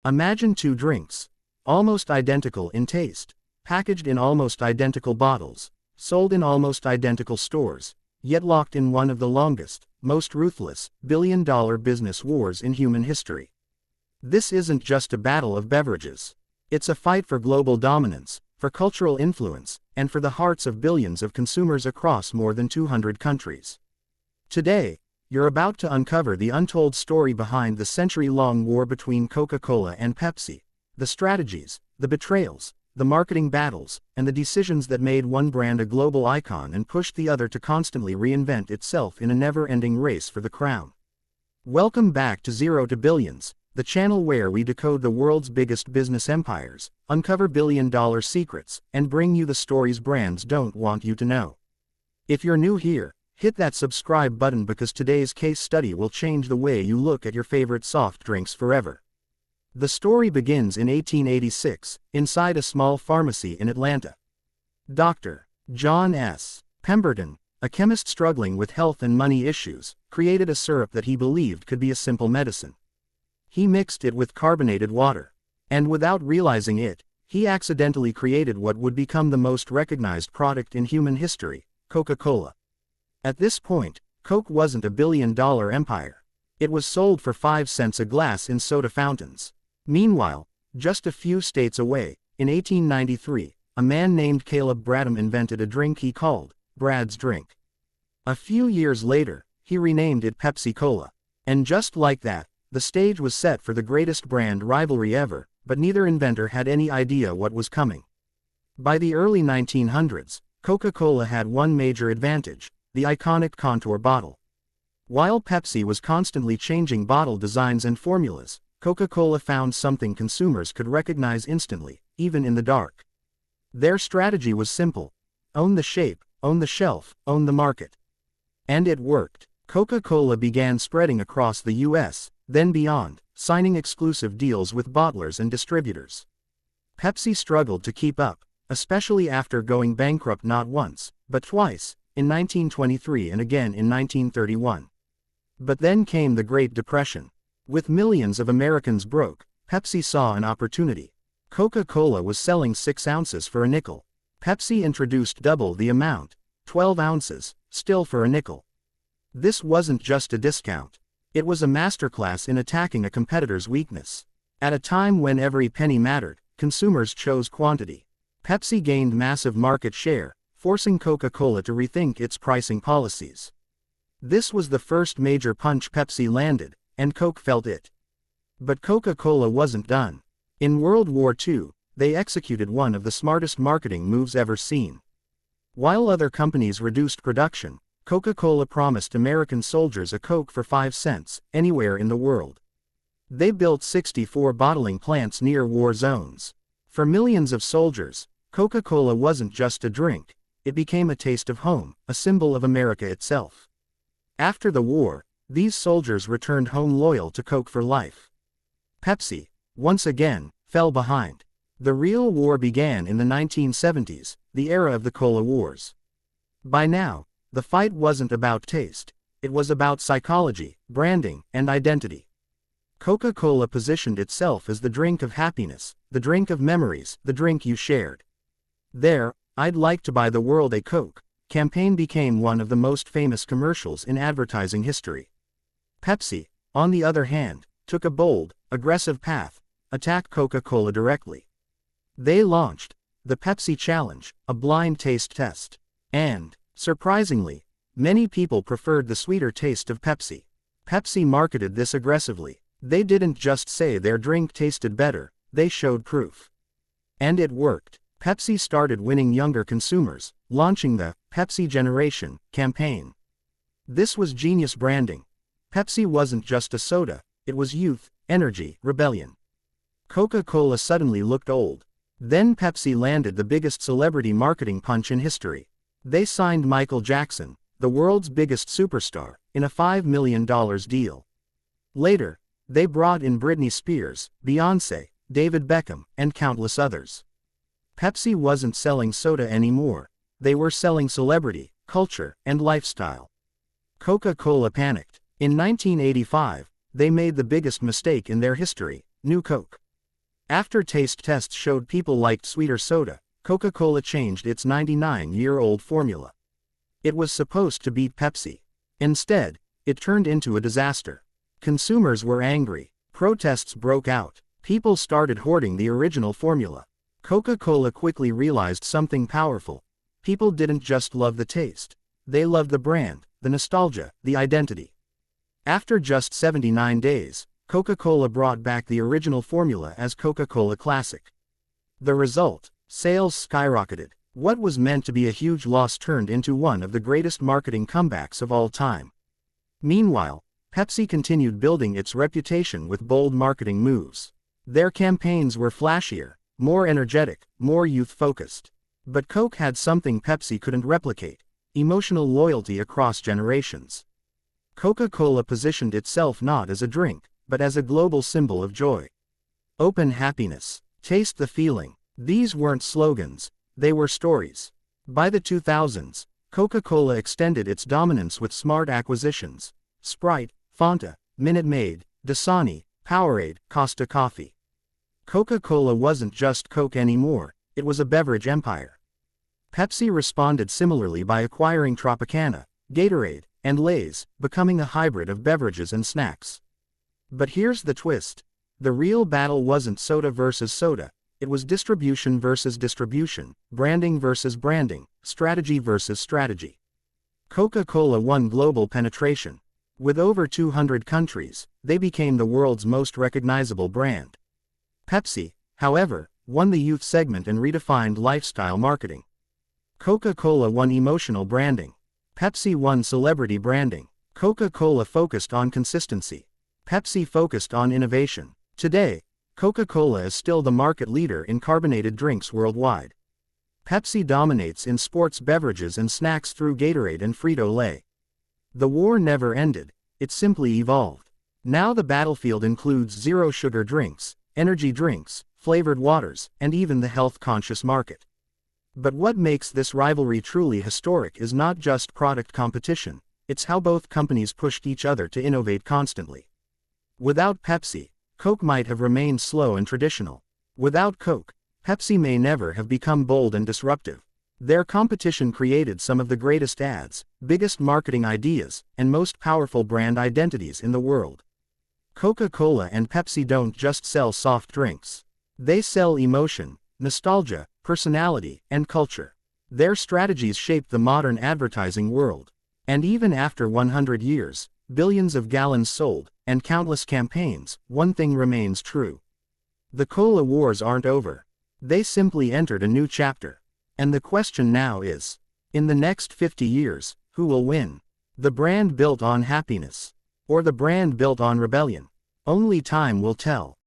Imagine two drinks, almost identical in taste, packaged in almost identical bottles, sold in almost identical stores, yet locked in one of the longest, most ruthless, billion-dollar business wars in human history. This isn't just a battle of beverages. It's a fight for global dominance, for cultural influence, and for the hearts of billions of consumers across more than 200 countries. Today, you're about to uncover the untold story behind the century-long war between Coca-Cola and Pepsi, the strategies, the betrayals, the marketing battles, and the decisions that made one brand a global icon and pushed the other to constantly reinvent itself in a never-ending race for the crown. Welcome back to Zero to Billions, the channel where we decode the world's biggest business empires, uncover billion-dollar secrets, and bring you the stories brands don't want you to know. If you're new here, hit that subscribe button because today's case study will change the way you look at your favorite soft drinks forever. The story begins in 1886, inside a small pharmacy in Atlanta. Dr. John S. Pemberton, a chemist struggling with health and money issues, created a syrup that he believed could be a simple medicine. He mixed it with carbonated water, and without realizing it, he accidentally created what would become the most recognized product in human history, Coca-Cola. At this point, Coke wasn't a billion-dollar empire. It was sold for 5 cents a glass in soda fountains. Meanwhile, just a few states away, in 1893, a man named Caleb Bradham invented a drink he called Brad's Drink. A few years later, he renamed it Pepsi Cola. And just like that, the stage was set for the greatest brand rivalry ever, but neither inventor had any idea what was coming. By the early 1900s, Coca-Cola had one major advantage: the iconic contour bottle. While Pepsi was constantly changing bottle designs and formulas, Coca-Cola found something consumers could recognize instantly, even in the dark. Their strategy was simple: own the shape, own the shelf, own the market. And it worked. Coca-Cola began spreading across the US, then beyond, signing exclusive deals with bottlers and distributors. Pepsi struggled to keep up, especially after going bankrupt not once, but twice, in 1923 and again in 1931. But then came the Great Depression. With millions of Americans broke, Pepsi saw an opportunity. Coca-Cola was selling 6 ounces for a nickel. Pepsi introduced double the amount, 12 ounces, still for a nickel. This wasn't just a discount. It was a masterclass in attacking a competitor's weakness. At a time when every penny mattered, consumers chose quantity. Pepsi gained massive market share, forcing Coca-Cola to rethink its pricing policies. This was the first major punch Pepsi landed, and Coke felt it. But Coca-Cola wasn't done. In World War II, they executed one of the smartest marketing moves ever seen. While other companies reduced production, Coca-Cola promised American soldiers a Coke for 5 cents, anywhere in the world. They built 64 bottling plants near war zones. For millions of soldiers, Coca-Cola wasn't just a drink, it became a taste of home, a symbol of America itself. After the war, these soldiers returned home loyal to Coke for life. Pepsi, once again, fell behind. The real war began in the 1970s, the era of the Cola Wars. By now, the fight wasn't about taste, it was about psychology, branding, and identity. Coca-Cola positioned itself as the drink of happiness, the drink of memories, the drink you shared. Their "I'd like to buy the world a Coke" campaign became one of the most famous commercials in advertising history. Pepsi, on the other hand, took a bold, aggressive path: attack Coca-Cola directly. They launched the Pepsi Challenge, a blind taste test. And, surprisingly, many people preferred the sweeter taste of Pepsi. Pepsi marketed this aggressively. They didn't just say their drink tasted better, they showed proof. And it worked. Pepsi started winning younger consumers, launching the Pepsi Generation campaign. This was genius branding. Pepsi wasn't just a soda, it was youth, energy, rebellion. Coca-Cola suddenly looked old. Then Pepsi landed the biggest celebrity marketing punch in history. They signed Michael Jackson, the world's biggest superstar, in a $5 million deal. Later, they brought in Britney Spears, Beyoncé, David Beckham, and countless others. Pepsi wasn't selling soda anymore, they were selling celebrity, culture, and lifestyle. Coca-Cola panicked. In 1985, they made the biggest mistake in their history: New Coke. After taste tests showed people liked sweeter soda, Coca-Cola changed its 99-year-old formula. It was supposed to beat Pepsi. Instead, it turned into a disaster. Consumers were angry. Protests broke out. People started hoarding the original formula. Coca-Cola quickly realized something powerful. People didn't just love the taste. They loved the brand, the nostalgia, the identity. After just 79 days, Coca-Cola brought back the original formula as Coca-Cola Classic. The result: sales skyrocketed. What was meant to be a huge loss turned into one of the greatest marketing comebacks of all time. Meanwhile, Pepsi continued building its reputation with bold marketing moves. Their campaigns were flashier, more energetic, more youth-focused. But Coke had something Pepsi couldn't replicate: emotional loyalty across generations. Coca-Cola positioned itself not as a drink, but as a global symbol of joy. Open happiness. Taste the feeling. These weren't slogans, they were stories. By the 2000s, Coca-Cola extended its dominance with smart acquisitions: Sprite, Fanta, Minute Maid, Dasani, Powerade, Costa Coffee. Coca-Cola wasn't just Coke anymore, it was a beverage empire. Pepsi responded similarly by acquiring Tropicana, Gatorade, and Lay's, becoming a hybrid of beverages and snacks. But here's the twist. The real battle wasn't soda versus soda, it was distribution versus distribution, branding versus branding, strategy versus strategy. Coca-Cola won global penetration. With over 200 countries, they became the world's most recognizable brand. Pepsi, however, won the youth segment and redefined lifestyle marketing. Coca-Cola won emotional branding. Pepsi won celebrity branding. Coca-Cola focused on consistency. Pepsi focused on innovation. Today, Coca-Cola is still the market leader in carbonated drinks worldwide. Pepsi dominates in sports beverages and snacks through Gatorade and Frito-Lay. The war never ended, it simply evolved. Now the battlefield includes zero-sugar drinks, energy drinks, flavored waters, and even the health-conscious market. But what makes this rivalry truly historic is not just product competition, it's how both companies pushed each other to innovate constantly. Without Pepsi, Coke might have remained slow and traditional. Without Coke, Pepsi may never have become bold and disruptive. Their competition created some of the greatest ads, biggest marketing ideas, and most powerful brand identities in the world. Coca-Cola and Pepsi don't just sell soft drinks. They sell emotion, nostalgia, personality, and culture. Their strategies shaped the modern advertising world. And even after 100 years, billions of gallons sold, and countless campaigns, one thing remains true. The cola wars aren't over. They simply entered a new chapter. And the question now is, in the next 50 years, who will win? The brand built on happiness? Or the brand built on rebellion? Only time will tell.